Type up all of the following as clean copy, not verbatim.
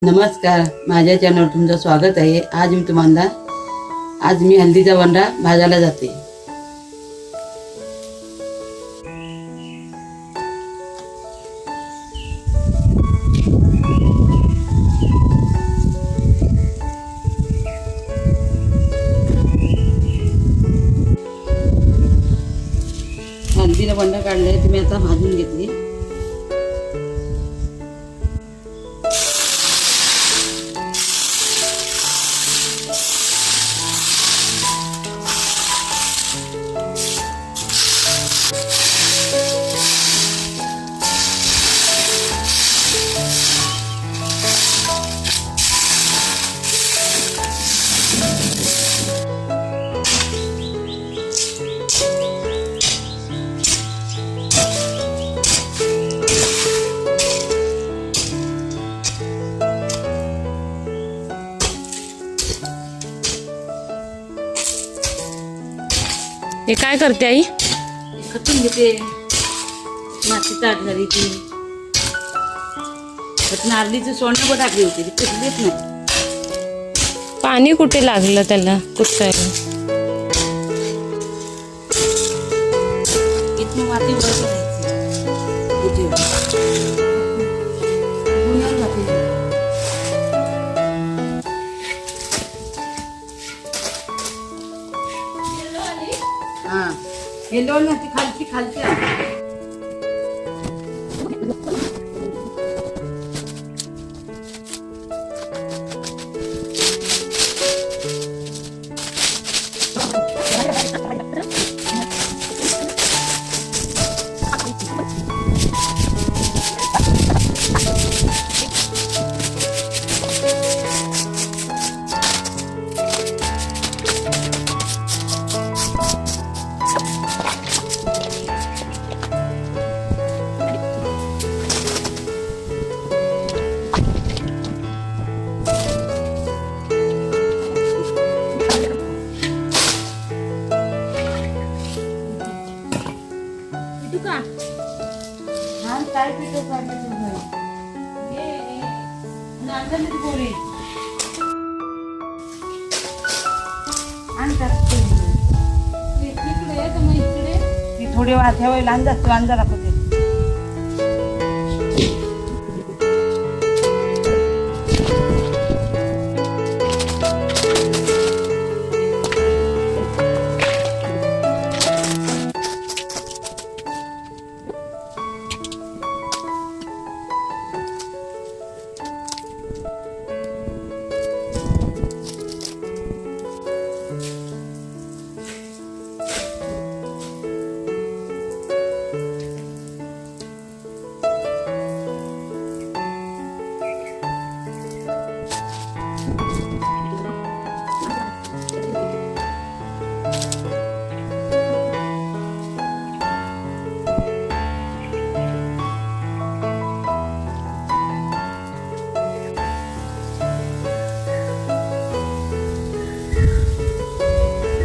नमस्कार, माझ्या चॅनलवर तुमचं स्वागत आहे। आज मी हल्दीचा वंडा भाजायला जाते। हल्दीला वंडा काढलाय, तुम्ही आता भाजून घेतली। हे काय करते आई? खतून घेते, माती ताट झाली ती नारळीचं सोनं पण टाकली होती, ती कुठलीच नाही। पाणी कुठे लागलं त्याला कुठायला? इथून माती वर करायची, हाँ ये लो ना, खालती खालती काय पिठो काढलं गोळी आणतात इकडे तर मग इकडे ती थोडी वाथ्या वेळेला आणतात अंजा दाखवते।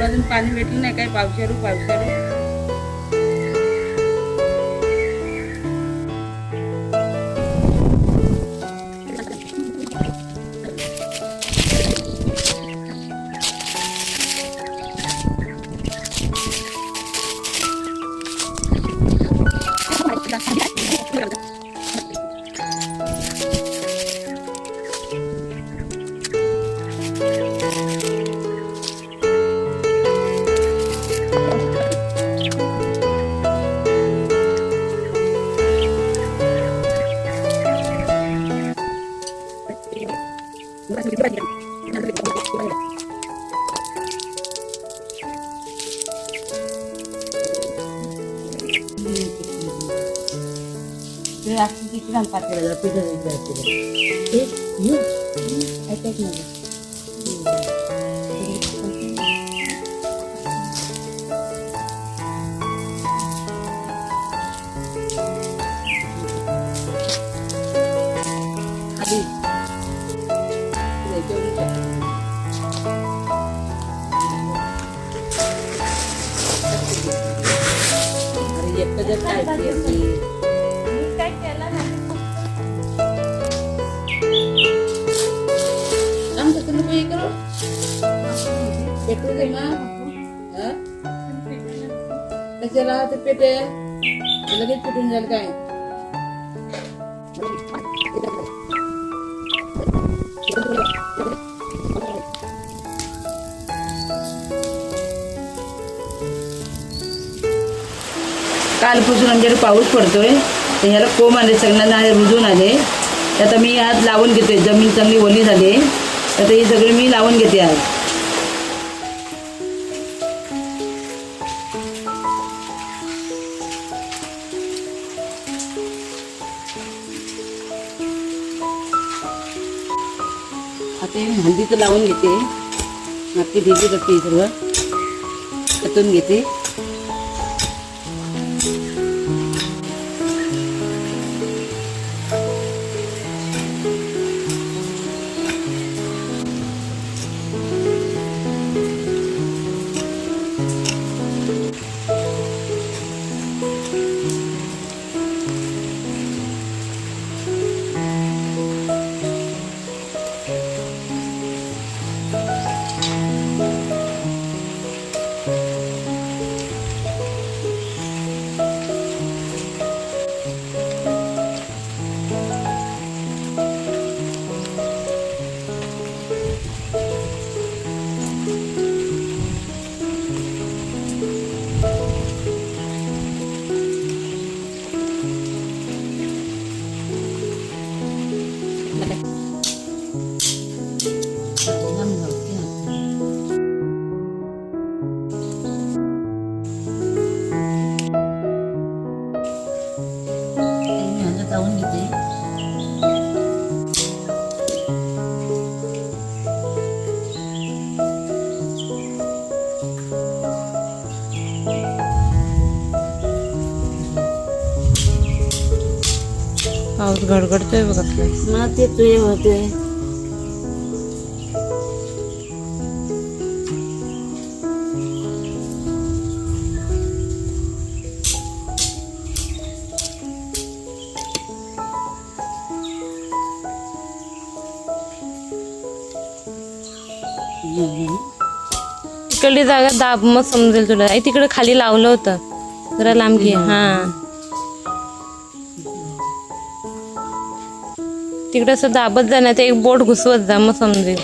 अजून पाणी भेटलं नाही काय? पावसाळू तिकडे पातेला पिठं काय केलं भाकरी दे ना. हा? कशाला ते पेटे लगेच पेटून जाईल काय. कालपासून आमच्याकडे पाऊस पडतोय तर ह्याला कोंब आले सगळ्यांना रुजून आले. तर आता मी आज लावून घेते. जमीन चांगली ओली झाली तर हे सगळे मी लावून घेते आज. आता हे हळदीचं लावून घेते. माती ढेकी करते सर्व कटून घेते. लावून घेते. पाऊस गडगडतोय बघ आपला. मग ते तुझे होते. तिकडली जागा दाब मग समजेल तुला. आई तिकडे खाली लावलं होतं जरा लांब घे. हा तिकडे असं दाबत जा नाही तर एक बोट घुसवत जा मग समजेल.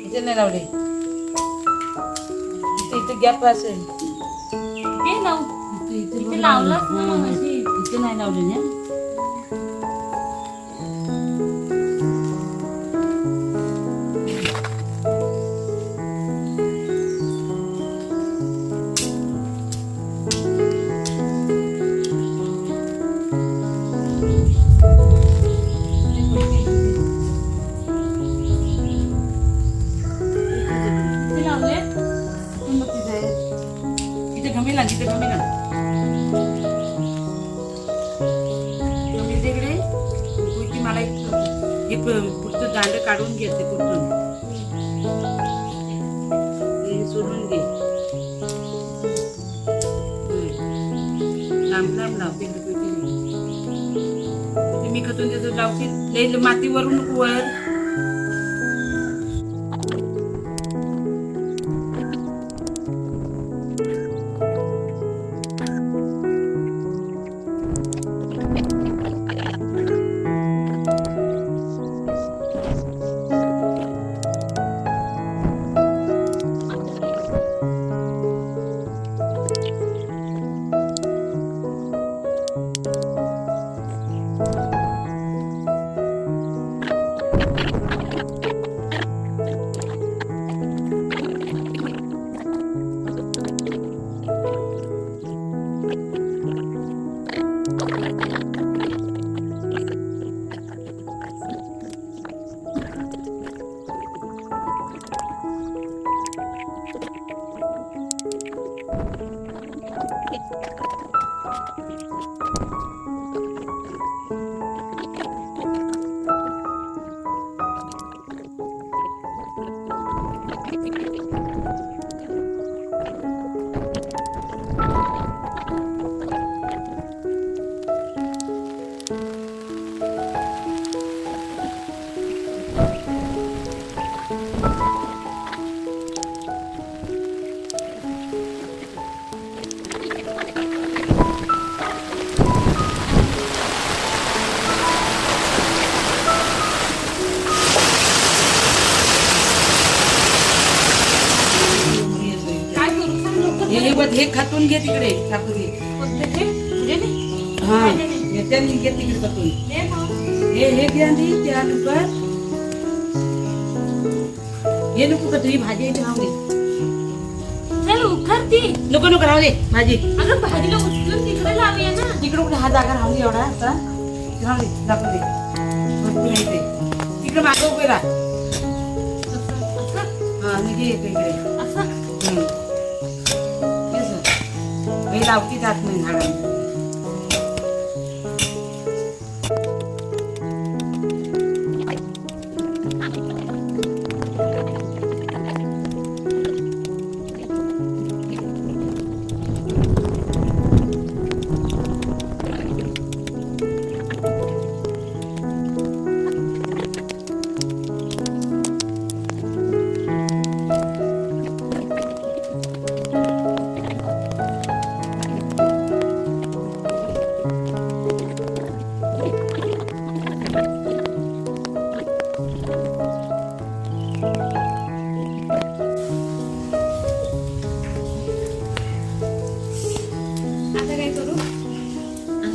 इथे नाही लावले. इथे गॅप असेल. इथे नाही लावले ना. कमी लागली तर कमी लागली. कमी तिकडे कुठली मला हे पुढचं दांड काढून घेते. कुठून सोडून घे. लांब लांब लावते. मी खतून त्याचं लावते. मातीवरून नको वर. बघ हे खातून घे तिकडे टाकू दे. हा त्याने घे तिकडे खातून. हे घे आधी त्या तुपात. हे नको का तुझी भाजी आहे राहू दे. नको नको राहू दे भाजी. तिकडे कुठे हा जागा राहू दे एवढा आता. राहू दे दाखवू दे. भरपूर आहे इथे. तिकडे मागं उभे राहा. हा मी घे इकडे. हे लावती जात नाही झाडांना.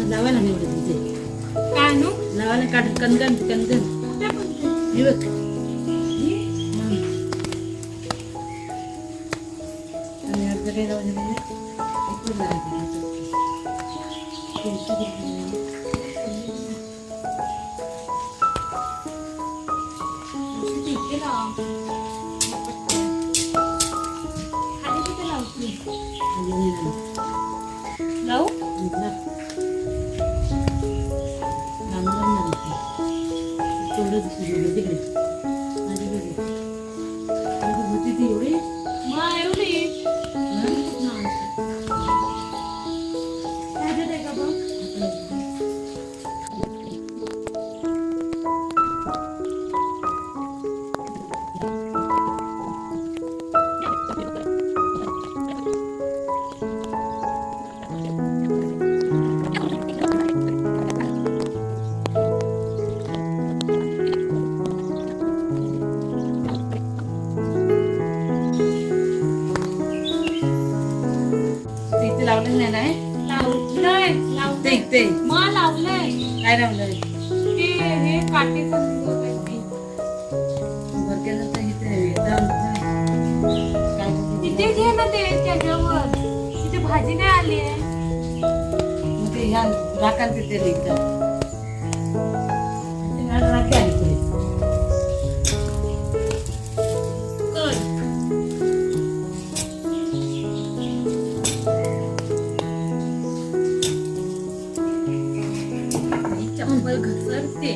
लावा ना एवढं तिथे लावा ना काढ कंदन हे बघ. आणि अर्ध काही लावून दिलं. इकडून लावायचं. लावू तिकडे होती ती एवढी. लावलं नाही ना ते काय लावलंय भाजी नाही आली आहे. ह्या राखाल तिथे राखी आली पुढे. चंपल घसरते.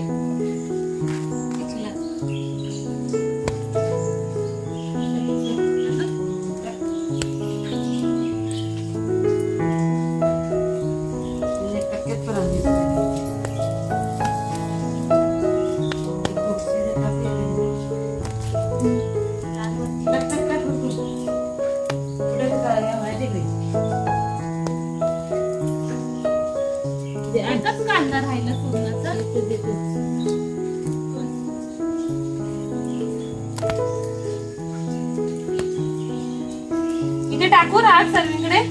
एकच कांदा राहिला सोडण्याचा. इथे टाकू राग सर्वीकडे.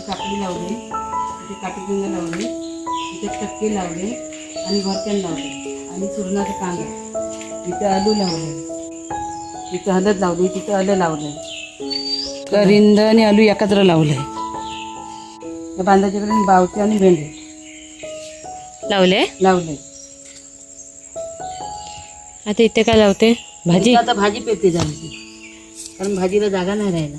काकडी लावले, इथे काटेचुंगा लावले, इथे टक्के लावले आणि घरक्यान लावले आणि सुरणाचा कांदा, इथे आलू लावले, इथं हळद लावली, तिथं आलं लावलं, करिंद आणि आलू एकत्र लावलंय. या बांधाच्याकडे बावते आणि भेंडे लावले. लावले. आता इथे काय लावते? भाजी. आता भाजी पेरते जायची, कारण भाजीला जागा नाही राहिला.